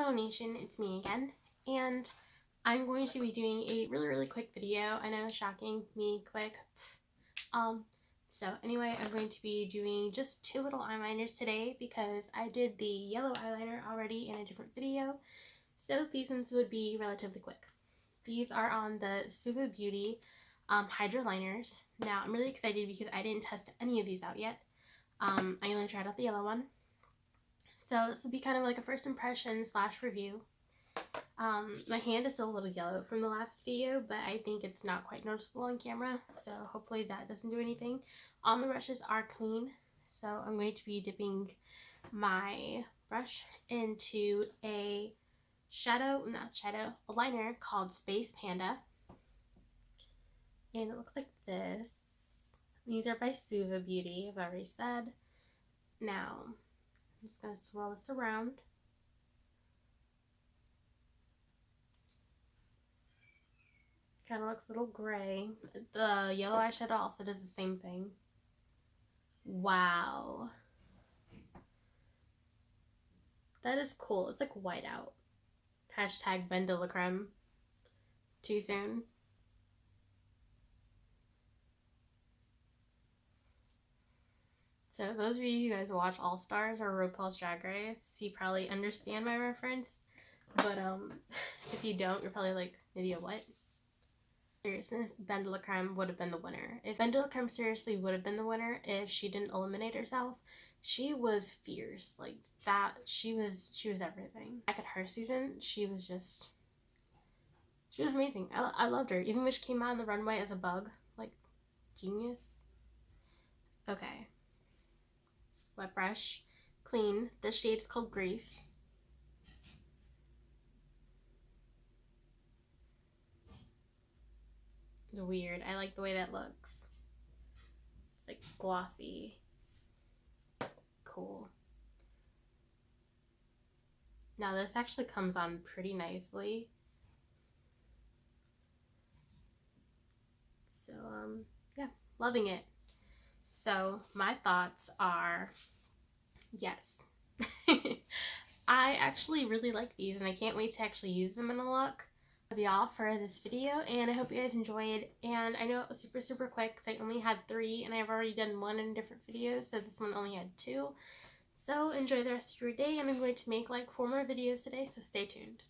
Hello Nation, it's me again, and I'm going to be doing a really quick video. I know, shocking, me quick. So anyway, I'm going to be doing just two little eyeliners today because I did the yellow eyeliner already in a different video, so these ones would be relatively quick. These are on the Suva Beauty hydra liners. Now I'm really excited because I didn't test any of these out yet. I only tried out the yellow one. So this will be kind of like a first impression / review. My hand is still a little yellow from the last video, but I think it's not quite noticeable on camera, so hopefully that doesn't do anything. All my brushes are clean, so I'm going to be dipping my brush into a liner called Space Panda. And it looks like this. These are by Suva Beauty, I've already said. Now, I'm just going to swirl this around. Kind of looks a little gray. The yellow eyeshadow also does the same thing. Wow. That is cool. It's like white out. Hashtag Ben de la Creme. Too soon. So those of you who guys watch All Stars or RuPaul's Drag Race, you probably understand my reference. But if you don't, you're probably like, Nydia, what? Seriousness, Ben de la Creme would have been the winner. If Ben de la Creme seriously would have been the winner if she didn't eliminate herself. She was fierce. Like that, she was everything. Back at her season, she was amazing. I loved her. Even when she came out on the runway as a bug. Like, genius. Okay. Wet brush. Clean. This shade is called Grease. Weird. I like the way that looks. It's like glossy. Cool. Now this actually comes on pretty nicely. So yeah, loving it. So my thoughts are yes. I actually really like these and I can't wait to actually use them in a look. That'll be all for this video, and I hope you guys enjoyed. And I know it was super quick because I only had 3 and I've already done 1 in different videos, so this one only had 2. So enjoy the rest of your day, and I'm going to make like 4 more videos today, so stay tuned.